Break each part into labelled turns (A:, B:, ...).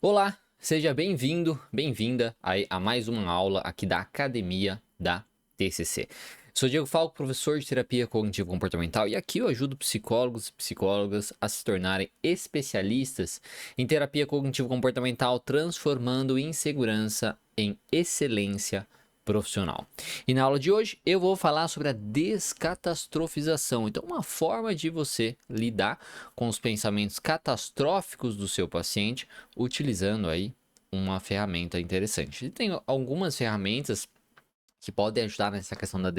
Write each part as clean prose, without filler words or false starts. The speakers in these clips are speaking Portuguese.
A: Olá, seja bem-vindo, bem-vinda a mais uma aula aqui da Academia da TCC. Sou Diego Falco, professor de terapia cognitivo-comportamental, e aqui eu ajudo psicólogos e psicólogas a se tornarem especialistas em terapia cognitivo-comportamental, transformando insegurança em excelência profissional. E na aula de hoje eu vou falar sobre a descatastrofização. Então, uma forma de você lidar com os pensamentos catastróficos do seu paciente utilizando aí uma ferramenta interessante. E tem algumas ferramentas que podem ajudar nessa questão da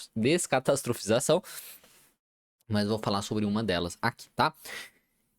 A: descatastrofização, mas vou falar sobre uma delas aqui, tá?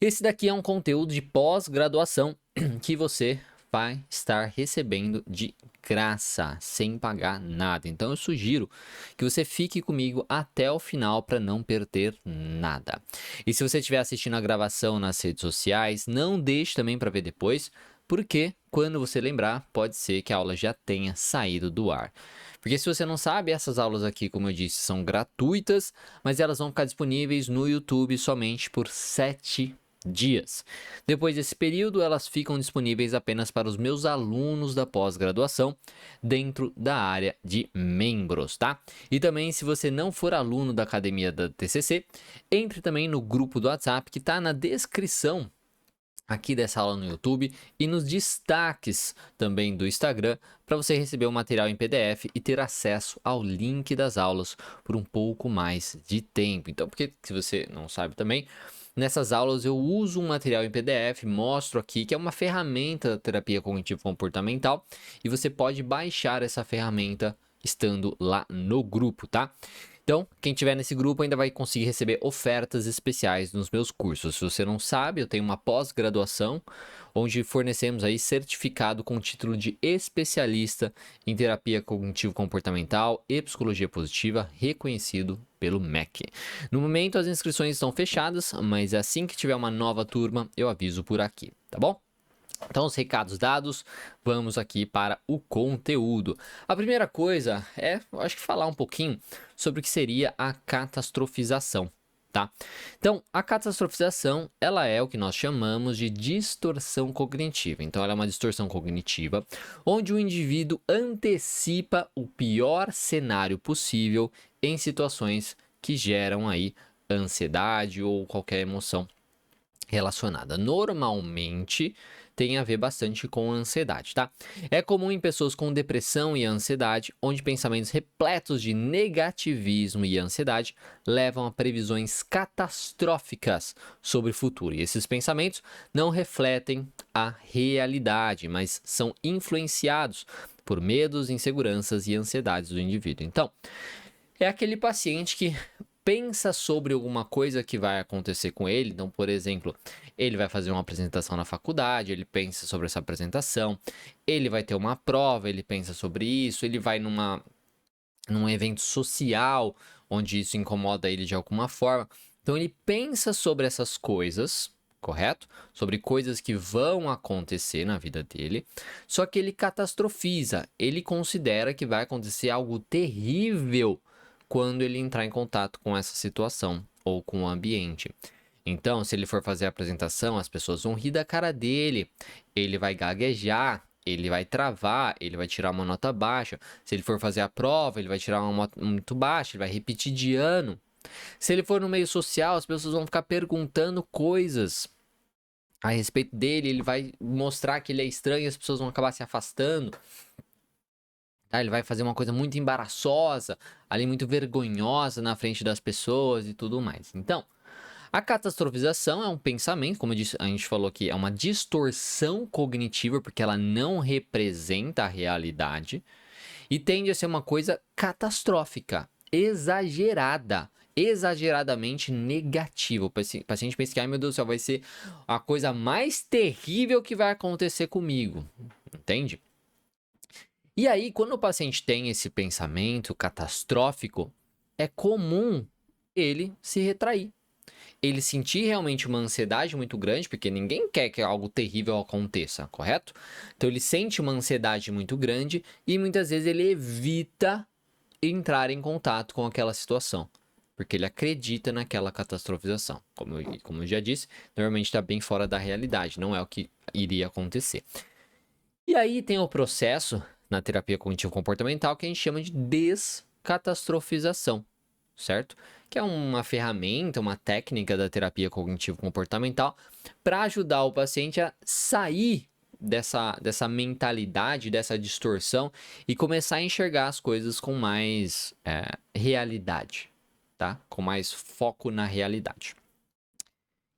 A: Esse daqui é um conteúdo de pós-graduação que você vai estar recebendo de graça, sem pagar nada. Então eu sugiro que você fique comigo até o final para não perder nada. E se você estiver assistindo a gravação nas redes sociais, não deixe também para ver depois, porque quando você lembrar, pode ser que a aula já tenha saído do ar. Porque se você não sabe, essas aulas aqui, como eu disse, são gratuitas, mas elas vão ficar disponíveis no YouTube somente por 7 dias. Depois desse período, elas ficam disponíveis apenas para os meus alunos da pós-graduação dentro da área de membros, tá? E também, se você não for aluno da Academia da TCC, entre também no grupo do WhatsApp que está na descrição aqui dessa aula no YouTube e nos destaques também do Instagram para você receber o material em PDF e ter acesso ao link das aulas por um pouco mais de tempo. Então, porque se você não sabe também, nessas aulas eu uso um material em PDF, mostro aqui que é uma ferramenta da terapia cognitivo-comportamental e você pode baixar essa ferramenta estando lá no grupo, tá? Então, quem tiver nesse grupo ainda vai conseguir receber ofertas especiais nos meus cursos. Se você não sabe, eu tenho uma pós-graduação onde fornecemos aí certificado com título de especialista em terapia cognitivo-comportamental e psicologia positiva, reconhecido pelo MEC. No momento, as inscrições estão fechadas, mas assim que tiver uma nova turma, eu aviso por aqui, tá bom? Então, os recados dados, vamos aqui para o conteúdo. A primeira coisa é, eu acho que falar um pouquinho sobre o que seria a catastrofização, tá? Então, a catastrofização, ela é o que nós chamamos de distorção cognitiva. Então, ela é uma distorção cognitiva onde o indivíduo antecipa o pior cenário possível em situações que geram aí ansiedade ou qualquer emoção relacionada. Normalmente tem a ver bastante com ansiedade, tá? É comum em pessoas com depressão e ansiedade, onde pensamentos repletos de negativismo e ansiedade levam a previsões catastróficas sobre o futuro. E esses pensamentos não refletem a realidade, mas são influenciados por medos, inseguranças e ansiedades do indivíduo. Então, é aquele paciente que pensa sobre alguma coisa que vai acontecer com ele. Então, por exemplo, ele vai fazer uma apresentação na faculdade, ele pensa sobre essa apresentação, ele vai ter uma prova, ele pensa sobre isso, ele vai num evento social onde isso incomoda ele de alguma forma. Então, ele pensa sobre essas coisas, correto? Sobre coisas que vão acontecer na vida dele, só que ele catastrofiza, ele considera que vai acontecer algo terrível quando ele entrar em contato com essa situação ou com o ambiente. Então, se ele for fazer a apresentação, as pessoas vão rir da cara dele, ele vai gaguejar, ele vai travar, ele vai tirar uma nota baixa. Se ele for fazer a prova, ele vai tirar uma nota muito baixa, ele vai repetir de ano. Se ele for no meio social, as pessoas vão ficar perguntando coisas a respeito dele, ele vai mostrar que ele é estranho e as pessoas vão acabar se afastando. Tá? Ele vai fazer uma coisa muito embaraçosa, ali muito vergonhosa na frente das pessoas e tudo mais. Então, a catastrofização é um pensamento, como a gente falou aqui, é uma distorção cognitiva, porque ela não representa a realidade e tende a ser uma coisa catastrófica, exagerada, exageradamente negativa. O paciente pensa que, ai meu Deus do céu, vai ser a coisa mais terrível que vai acontecer comigo, entende? E aí, quando o paciente tem esse pensamento catastrófico, é comum ele se retrair. Ele sentir realmente uma ansiedade muito grande, porque ninguém quer que algo terrível aconteça, correto? Então ele sente uma ansiedade muito grande e muitas vezes ele evita entrar em contato com aquela situação. porque ele acredita naquela catastrofização. Como eu já disse, normalmente está bem fora da realidade, não é o que iria acontecer. E aí tem o processo na terapia cognitivo-comportamental que a gente chama de descatastrofização, certo? Que é uma ferramenta, uma técnica da terapia cognitivo-comportamental para ajudar o paciente a sair dessa mentalidade, dessa distorção e começar a enxergar as coisas com mais realidade, tá? Com mais foco na realidade.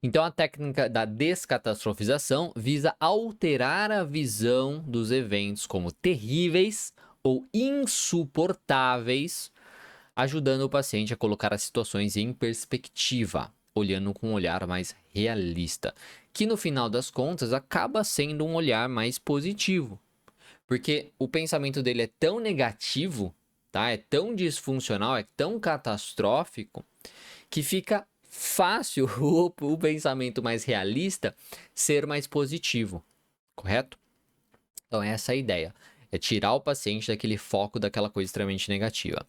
A: Então, a técnica da descatastrofização visa alterar a visão dos eventos como terríveis ou insuportáveis, ajudando o paciente a colocar as situações em perspectiva, olhando com um olhar mais realista, que no final das contas acaba sendo um olhar mais positivo, porque o pensamento dele é tão negativo, tá? É tão disfuncional, é tão catastrófico, que fica fácil o pensamento mais realista ser mais positivo, correto? Então essa é a ideia, é tirar o paciente daquele foco daquela coisa extremamente negativa.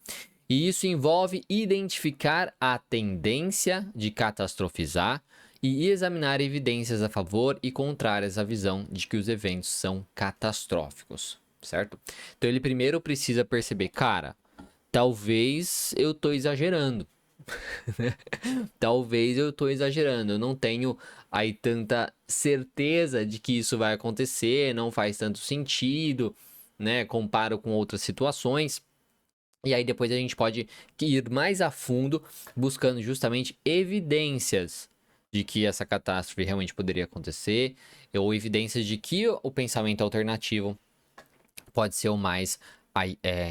A: E isso envolve identificar a tendência de catastrofizar e examinar evidências a favor e contrárias à visão de que os eventos são catastróficos, certo? Então ele primeiro precisa perceber, cara, talvez eu tô exagerando. Talvez eu tô exagerando, eu não tenho aí tanta certeza de que isso vai acontecer, não faz tanto sentido, né? Comparo com outras situações. E aí depois a gente pode ir mais a fundo, buscando justamente evidências de que essa catástrofe realmente poderia acontecer, ou evidências de que o pensamento alternativo pode ser o mais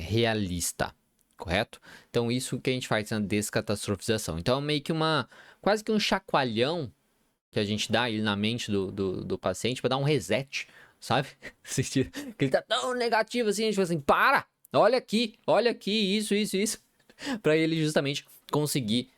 A: realista, correto? Então isso que a gente faz na descatastrofização. Então é meio que quase que um chacoalhão que a gente dá ali na mente do paciente para dar um reset, sabe? Que ele tá tão negativo assim, a gente fala assim, olha aqui, isso, para ele justamente conseguir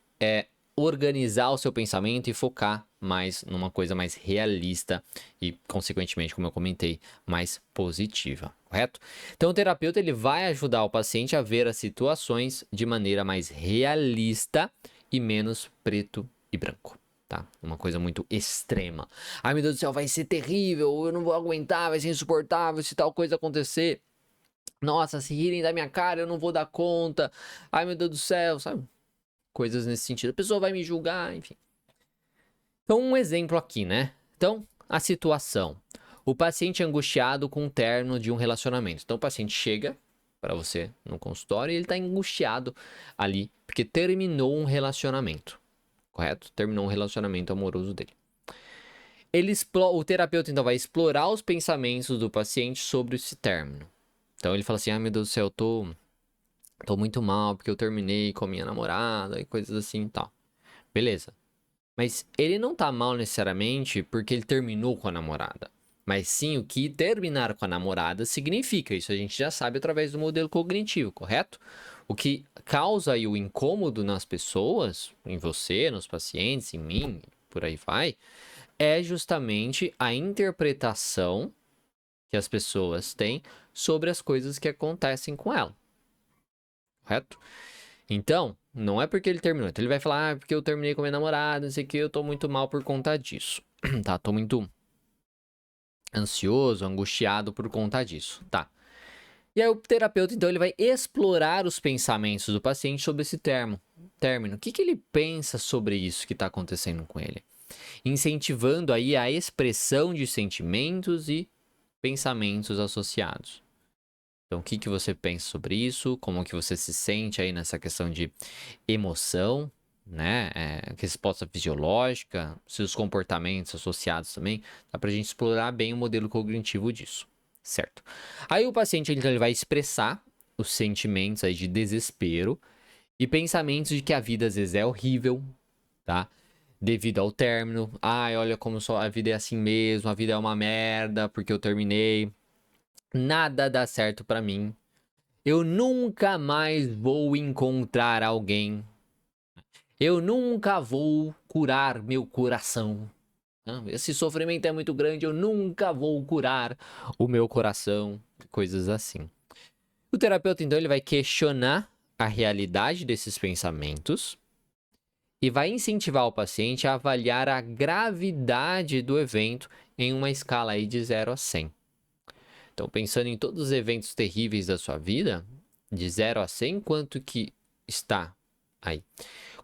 A: organizar o seu pensamento e focar mais numa coisa mais realista e, consequentemente, como eu comentei, mais positiva, correto? Então, o terapeuta ele vai ajudar o paciente a ver as situações de maneira mais realista e menos preto e branco. Tá? Uma coisa muito extrema. Ai, meu Deus do céu, vai ser terrível, eu não vou aguentar, vai ser insuportável se tal coisa acontecer. Nossa, se rirem da minha cara, eu não vou dar conta. Ai, meu Deus do céu, sabe? Coisas nesse sentido. A pessoa vai me julgar, enfim. Então, um exemplo aqui, né? Então, a situação. O paciente angustiado com o término de um relacionamento. Então, o paciente chega para você no consultório e ele está angustiado ali porque terminou um relacionamento. Correto? Terminou um relacionamento amoroso dele. O terapeuta então vai explorar os pensamentos do paciente sobre esse término. Então ele fala assim: ai meu Deus do céu, eu tô muito mal porque eu terminei com a minha namorada e coisas assim e tal. Beleza. Mas ele não tá mal necessariamente porque ele terminou com a namorada. Mas sim o que terminar com a namorada significa. Isso a gente já sabe através do modelo cognitivo, correto? O que causa aí o incômodo nas pessoas, em você, nos pacientes, em mim, por aí vai, é justamente a interpretação que as pessoas têm sobre as coisas que acontecem com ela. Correto? Então, não é porque ele terminou. Então ele vai falar, porque eu terminei com minha namorada, não sei o que, eu tô muito mal por conta disso. Tá? Tô muito ansioso, angustiado por conta disso. Tá? E aí o terapeuta, então, ele vai explorar os pensamentos do paciente sobre esse término. O que ele pensa sobre isso que está acontecendo com ele? Incentivando aí a expressão de sentimentos e pensamentos associados. Então, o que você pensa sobre isso? Como que você se sente aí nessa questão de emoção, né? Resposta fisiológica, seus comportamentos associados também. Dá pra gente explorar bem o modelo cognitivo disso, certo? Aí o paciente então, ele vai expressar os sentimentos aí de desespero e pensamentos de que a vida às vezes é horrível, tá? Devido ao término. Ai, olha como só a vida é assim mesmo, a vida é uma merda porque eu terminei. Nada dá certo pra mim. Eu nunca mais vou encontrar alguém. Eu nunca vou curar meu coração. Esse sofrimento é muito grande, eu nunca vou curar o meu coração. Coisas assim. O terapeuta, então, ele vai questionar a realidade desses pensamentos e vai incentivar o paciente a avaliar a gravidade do evento em uma escala aí de 0 a 100. Então, pensando em todos os eventos terríveis da sua vida, de 0 a 100, quanto que está aí?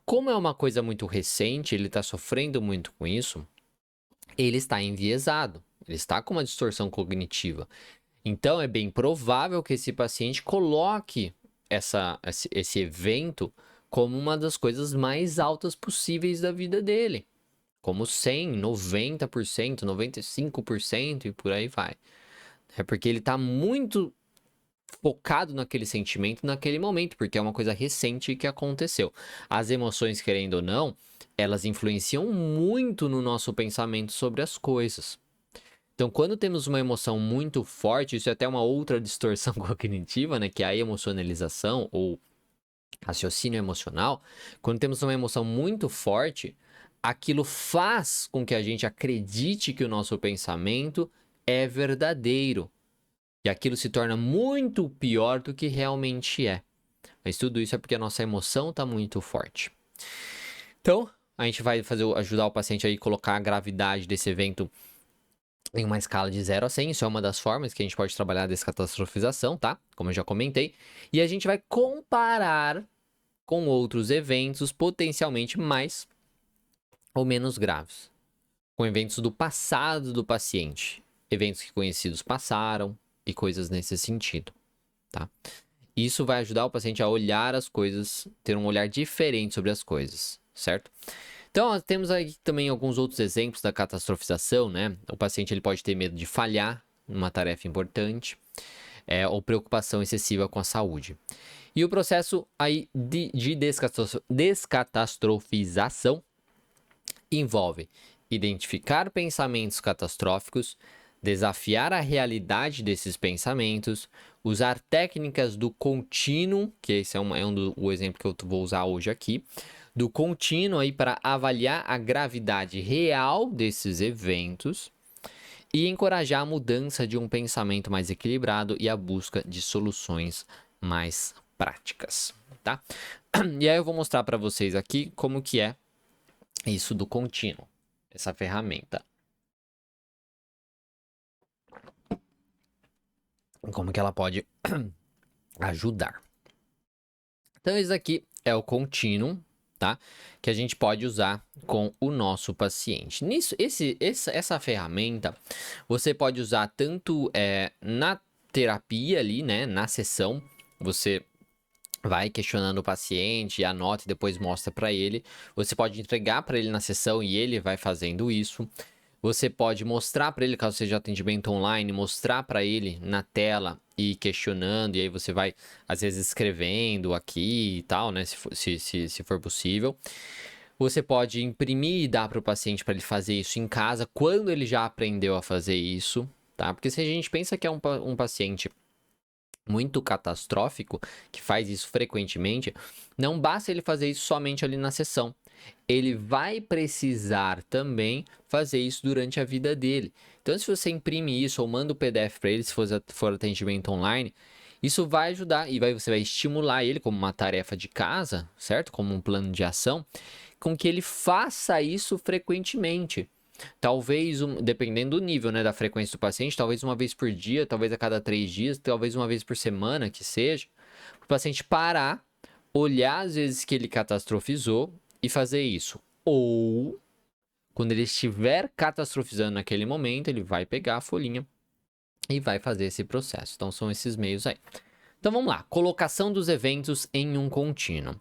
A: Como é uma coisa muito recente, ele está sofrendo muito com isso, ele está enviesado, ele está com uma distorção cognitiva. Então, é bem provável que esse paciente coloque esse evento como uma das coisas mais altas possíveis da vida dele. Como 100, 90%, 95% e por aí vai. É porque ele está muito focado naquele sentimento, naquele momento, porque é uma coisa recente que aconteceu. As emoções, querendo ou não, elas influenciam muito no nosso pensamento sobre as coisas. Então, quando temos uma emoção muito forte, isso é até uma outra distorção cognitiva, né, que é a emocionalização ou raciocínio emocional. Quando temos uma emoção muito forte, aquilo faz com que a gente acredite que o nosso pensamento é verdadeiro. E aquilo se torna muito pior do que realmente é. Mas tudo isso é porque a nossa emoção está muito forte. Então, a gente vai ajudar o paciente a colocar a gravidade desse evento em uma escala de 0 a 100. Isso é uma das formas que a gente pode trabalhar a descatastrofização, tá? Como eu já comentei. E a gente vai comparar com outros eventos potencialmente mais ou menos graves. Com eventos do passado do paciente. Eventos que conhecidos passaram e coisas nesse sentido, tá? Isso vai ajudar o paciente a olhar as coisas, ter um olhar diferente sobre as coisas, certo? Então, temos aí também alguns outros exemplos da catastrofização, né? O paciente ele pode ter medo de falhar numa tarefa importante, ou preocupação excessiva com a saúde. E o processo aí de descatastrofização envolve identificar pensamentos catastróficos, desafiar a realidade desses pensamentos, usar técnicas do contínuo, que esse é o exemplo que eu vou usar hoje aqui, do contínuo aí para avaliar a gravidade real desses eventos e encorajar a mudança de um pensamento mais equilibrado e a busca de soluções mais práticas, tá? E aí eu vou mostrar para vocês aqui como que é isso do contínuo, essa ferramenta. Como que ela pode ajudar. Então, esse aqui é o contínuo, tá? Que a gente pode usar com o nosso paciente. Essa ferramenta, você pode usar tanto na terapia ali, né? Na sessão, você vai questionando o paciente, anota e depois mostra para ele. Você pode entregar para ele na sessão e ele vai fazendo isso. Você pode mostrar para ele, caso seja atendimento online, mostrar para ele na tela e questionando, e aí você vai, às vezes, escrevendo aqui e tal, né? Se for possível. Você pode imprimir e dar para o paciente para ele fazer isso em casa, quando ele já aprendeu a fazer isso, tá? Porque se a gente pensa que é um paciente muito catastrófico, que faz isso frequentemente, não basta ele fazer isso somente ali na sessão. Ele vai precisar também fazer isso durante a vida dele. Então, se você imprime isso ou manda o PDF para ele, se for atendimento online, isso vai ajudar e você vai estimular ele como uma tarefa de casa, certo? Como um plano de ação, com que ele faça isso frequentemente. Talvez, dependendo do nível, né, da frequência do paciente, talvez uma vez por dia, talvez a cada 3 dias, talvez uma vez por semana, que seja, o paciente parar, olhar as vezes que ele catastrofizou e fazer isso. Ou, quando ele estiver catastrofizando naquele momento, ele vai pegar a folhinha e vai fazer esse processo. Então, são esses meios aí. Então, vamos lá. Colocação dos eventos em um contínuo.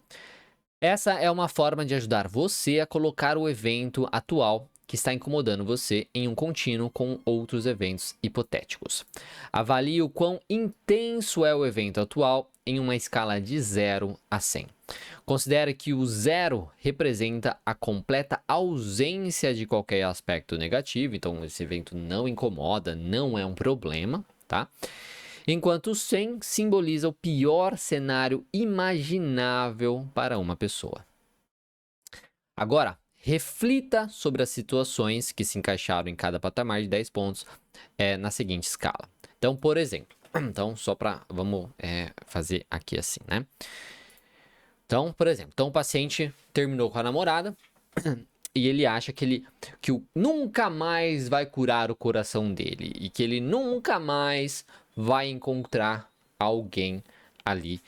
A: Essa é uma forma de ajudar você a colocar o evento atual que está incomodando você em um contínuo com outros eventos hipotéticos. Avalie o quão intenso é o evento atual em uma escala de 0 a 100. Considere que o 0 representa a completa ausência de qualquer aspecto negativo, então esse evento não incomoda, não é um problema, tá? Enquanto o 100 simboliza o pior cenário imaginável para uma pessoa. Agora, reflita sobre as situações que se encaixaram em cada patamar de 10 pontos na seguinte escala. Então, por exemplo, vamos fazer aqui assim, né? Então, por exemplo, o paciente terminou com a namorada e ele acha que nunca mais vai curar o coração dele e que ele nunca mais vai encontrar alguém ali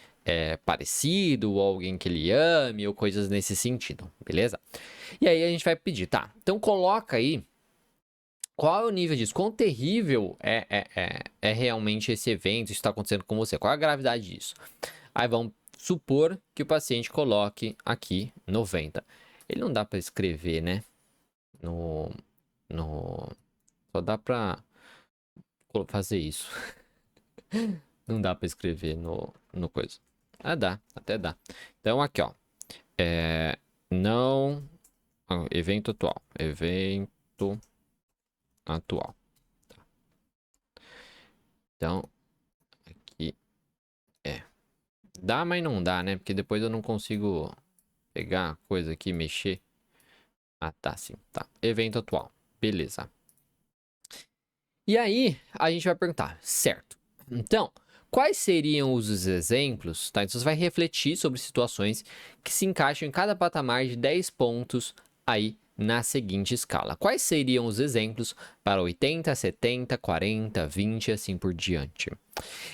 A: parecido, ou alguém que ele ame, ou coisas nesse sentido, beleza? E aí a gente vai pedir, tá? Então coloca aí qual é o nível disso, quão terrível é realmente esse evento, isso está acontecendo com você, qual é a gravidade disso? Aí vamos supor que o paciente coloque aqui 90. Ele não dá para escrever, né? Só dá para fazer isso. Não dá para escrever no coisa. Ah, dá, até dá. Então aqui, ó. Não. Evento atual. Evento atual. Tá. Então, aqui dá, mas não dá, né? Porque depois eu não consigo pegar a coisa aqui e mexer. Ah, tá, sim. Tá. Evento atual. Beleza. E aí, a gente vai perguntar, certo? Então, quais seriam os exemplos, tá? Então, você vai refletir sobre situações que se encaixam em cada patamar de 10 pontos aí na seguinte escala. Quais seriam os exemplos para 80, 70, 40, 20 e assim por diante?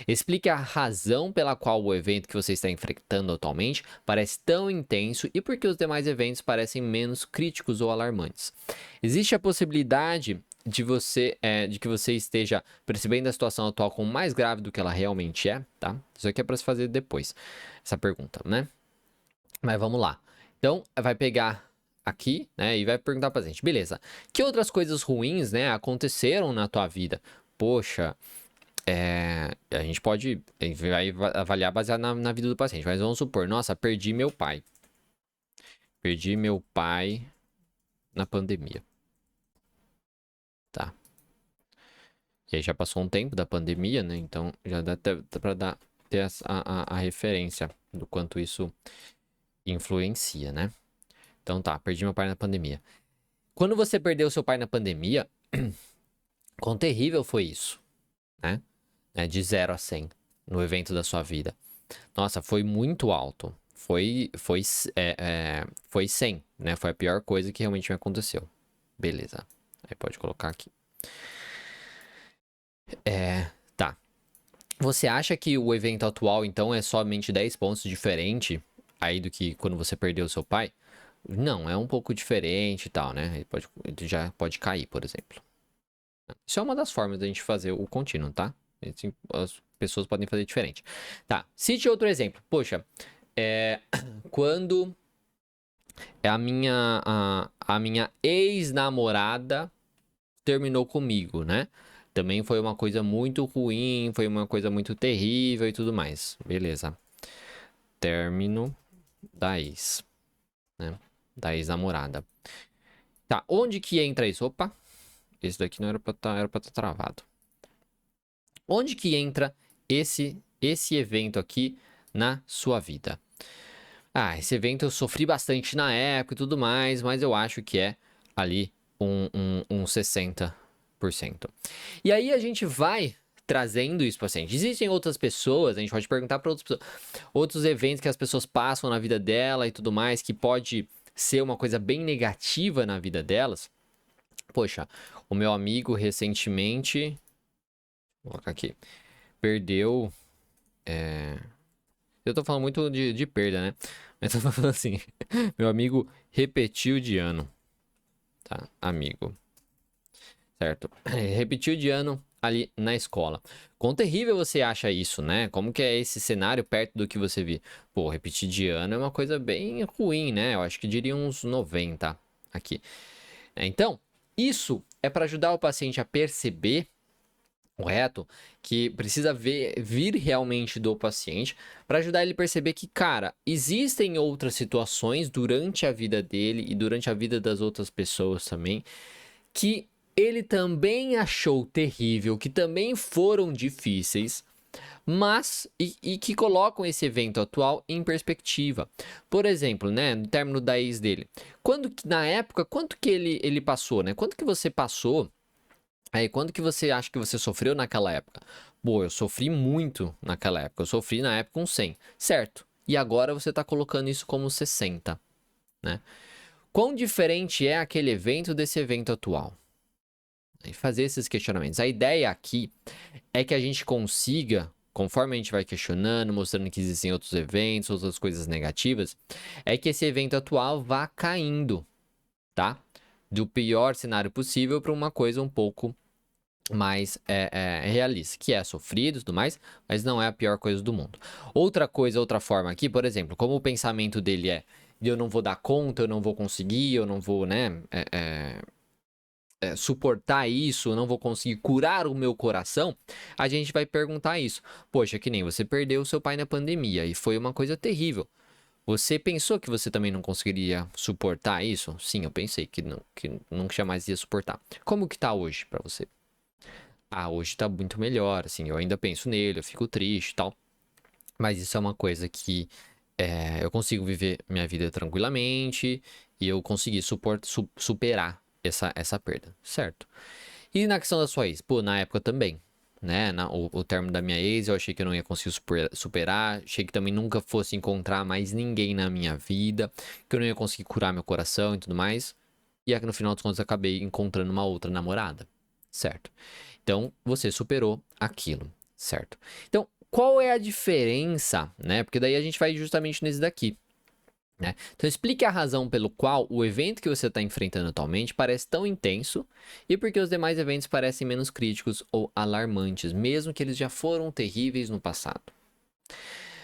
A: Explique a razão pela qual o evento que você está enfrentando atualmente parece tão intenso e por que os demais eventos parecem menos críticos ou alarmantes. Existe a possibilidade de que você esteja percebendo a situação atual como mais grave do que ela realmente é, tá? Isso aqui é para se fazer depois, essa pergunta, né? Mas vamos lá. Então, vai pegar aqui, né, e vai perguntar para a gente, beleza, que outras coisas ruins, né, aconteceram na tua vida? Poxa, a gente vai avaliar baseado na vida do paciente, mas vamos supor, nossa, perdi meu pai. Perdi meu pai na pandemia. Tá. E aí já passou um tempo da pandemia, né? Então já dá até pra ter a referência do quanto isso influencia, né? Então tá, perdi meu pai na pandemia. Quando você perdeu seu pai na pandemia, quão terrível foi isso, né? De 0 a 100 no evento da sua vida. Nossa, foi muito alto. Foi 100, né? Foi a pior coisa que realmente me aconteceu. Beleza. Aí pode colocar aqui. Tá. Você acha que o evento atual, então, é somente 10 pontos diferente aí do que quando você perdeu seu pai? Não, é um pouco diferente e tal, né? Ele já pode cair, por exemplo. Isso é uma das formas da gente fazer o contínuo, tá? As pessoas podem fazer diferente. Tá, cite outro exemplo. Poxa, quando a minha ex-namorada terminou comigo, né? Também foi uma coisa muito ruim, foi uma coisa muito terrível e tudo mais. Beleza. Término da ex, né? Da ex-namorada. Tá, onde que entra isso? Opa, esse daqui não era pra estar travado. Onde que entra esse evento aqui na sua vida? Ah, esse evento eu sofri bastante na época e tudo mais, mas eu acho que é ali um 60%. E aí a gente vai trazendo isso para o paciente. Existem outras pessoas, a gente pode perguntar para outras pessoas, outros eventos que as pessoas passam na vida dela e tudo mais, que pode ser uma coisa bem negativa na vida delas. Poxa, o meu amigo recentemente, vou colocar aqui, perdeu. Eu tô falando muito de perda, né? Mas eu tô falando assim, meu amigo repetiu de ano, tá? Amigo. Certo? Repetiu de ano ali na escola. Quão terrível você acha isso, né? Como que é esse cenário perto do que você viu? Pô, repetir de ano é uma coisa bem ruim, né? Eu acho que diria uns 90 aqui. Então, isso é para ajudar o paciente a perceber, correto? Que precisa vir realmente do paciente para ajudar ele a perceber que, cara, existem outras situações durante a vida dele e durante a vida das outras pessoas também que ele também achou terrível, que também foram difíceis, mas e que colocam esse evento atual em perspectiva. Por exemplo, né, no término da ex dele, na época, quanto que ele passou, né? Quanto que você passou? Aí, quanto que você acha que você sofreu naquela época? Pô, eu sofri muito naquela época. Eu sofri na época um 100, certo? e agora você está colocando isso como 60, né? Quão diferente é aquele evento desse evento atual? E fazer esses questionamentos. A ideia aqui é que a gente consiga, conforme a gente vai questionando, mostrando que existem outros eventos, outras coisas negativas, é que esse evento atual vá caindo, tá? Do pior cenário possível para uma coisa um pouco mais realista, que é sofrido e tudo mais, mas não é a pior coisa do mundo. Outra coisa, outra forma aqui, por exemplo, como o pensamento dele é eu não vou dar conta, eu não vou conseguir, eu não vou, né, suportar isso, eu não vou conseguir curar o meu coração, a gente vai perguntar isso. Poxa, que nem você perdeu o seu pai na pandemia e foi uma coisa terrível. Você pensou que você também não conseguiria suportar isso? Sim, eu pensei que nunca jamais ia suportar. Como que tá hoje pra você? Ah, hoje tá muito melhor, assim, eu ainda penso nele, eu fico triste e tal. Mas isso é uma coisa que eu consigo viver minha vida tranquilamente e eu consegui superar essa perda, certo? E na questão da sua ex? Pô, na época também, né? O término da minha ex, eu achei que eu não ia conseguir superar. Achei que também nunca fosse encontrar mais ninguém na minha vida. Que eu não ia conseguir curar meu coração e tudo mais. E no final dos contos, eu acabei encontrando uma outra namorada, certo? Então, você superou aquilo, certo? Então, qual é a diferença, né? Porque daí a gente vai justamente nesse daqui. Né? Então, explique a razão pelo qual o evento que você está enfrentando atualmente parece tão intenso e por que os demais eventos parecem menos críticos ou alarmantes, mesmo que eles já foram terríveis no passado.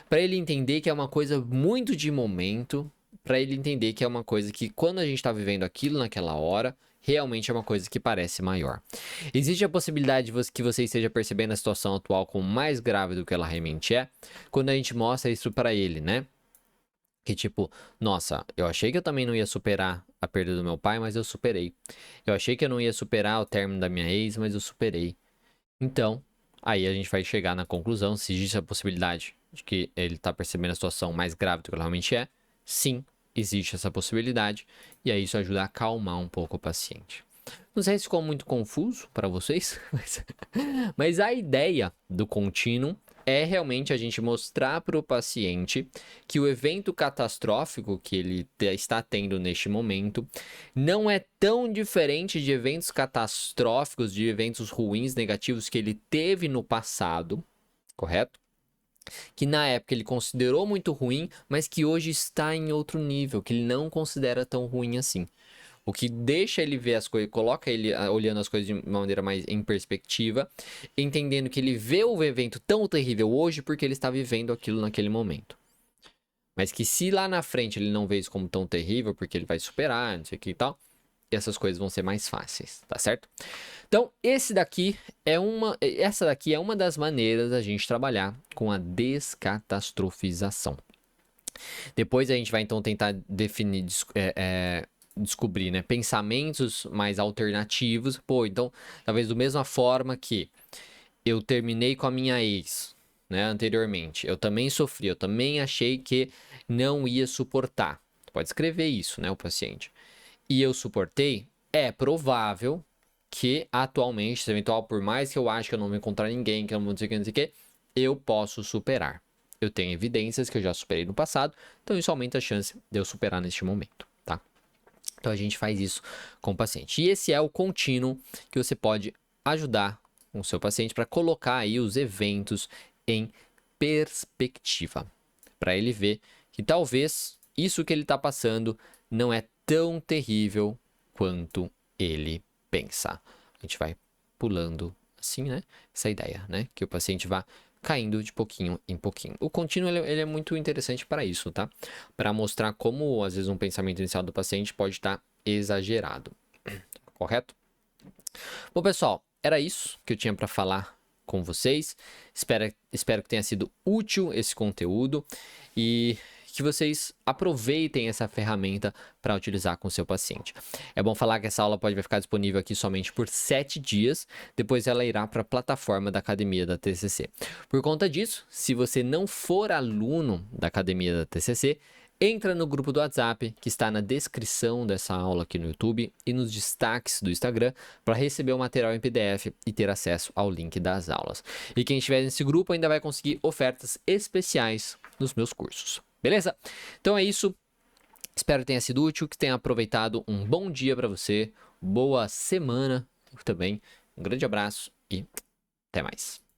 A: Para ele entender que é uma coisa muito de momento, para ele entender que é uma coisa que quando a gente está vivendo aquilo naquela hora, realmente é uma coisa que parece maior. Existe a possibilidade de que você esteja percebendo a situação atual como mais grave do que ela realmente é, quando a gente mostra isso para ele, né? Que tipo, nossa, eu achei que eu também não ia superar a perda do meu pai, mas eu superei. Eu achei que eu não ia superar o término da minha ex, mas eu superei. Então, aí a gente vai chegar na conclusão se existe a possibilidade de que ele tá percebendo a situação mais grave do que ela realmente é. Sim, existe essa possibilidade. E aí isso ajuda a acalmar um pouco o paciente. Não sei se ficou muito confuso para vocês, mas a ideia do contínuo é realmente a gente mostrar para o paciente que o evento catastrófico que ele está tendo neste momento não é tão diferente de eventos catastróficos, de eventos ruins, negativos que ele teve no passado, correto? Que na época ele considerou muito ruim, mas que hoje está em outro nível, que ele não considera tão ruim assim. O que deixa ele ver as coisas, coloca ele olhando as coisas de uma maneira mais em perspectiva, entendendo que ele vê o evento tão terrível hoje porque ele está vivendo aquilo naquele momento. Mas que se lá na frente ele não vê isso como tão terrível, porque ele vai superar, não sei o que e tal, essas coisas vão ser mais fáceis, tá certo? Então, essa daqui é uma das maneiras da gente trabalhar com a descatastrofização. Depois a gente vai então tentar definir, descobrir, né, pensamentos mais alternativos. Pô, então, talvez da mesma forma que eu terminei com a minha ex, né, anteriormente, eu também sofri, eu também achei que não ia suportar. Pode escrever isso, né, o paciente. E eu suportei, é provável que atualmente, se eventual, por mais que eu ache que eu não vou encontrar ninguém, que eu não sei o que, não sei o que, eu posso superar. Eu tenho evidências que eu já superei no passado, então isso aumenta a chance de eu superar neste momento, tá? Então a gente faz isso com o paciente. E esse é o contínuo que você pode ajudar o seu paciente para colocar aí os eventos em perspectiva, para ele ver que talvez isso que ele está passando não é tão terrível quanto ele pensa. A gente vai pulando assim, né? Essa ideia, né? Que o paciente vá caindo de pouquinho em pouquinho. O contínuo ele é muito interessante para isso, tá? Para mostrar como às vezes um pensamento inicial do paciente pode estar exagerado, correto? Bom, pessoal, era isso que eu tinha para falar com vocês. Espero que tenha sido útil esse conteúdo e que vocês aproveitem essa ferramenta para utilizar com o seu paciente. É bom falar que essa aula vai ficar disponível aqui somente por 7 dias, depois ela irá para a plataforma da Academia da TCC. Por conta disso, se você não for aluno da Academia da TCC, entra no grupo do WhatsApp que está na descrição dessa aula aqui no YouTube e nos destaques do Instagram para receber o material em PDF e ter acesso ao link das aulas. E quem estiver nesse grupo ainda vai conseguir ofertas especiais nos meus cursos. Beleza? Então é isso. Espero que tenha sido útil, que tenha aproveitado. Um bom dia para você, boa semana também. Um grande abraço e até mais.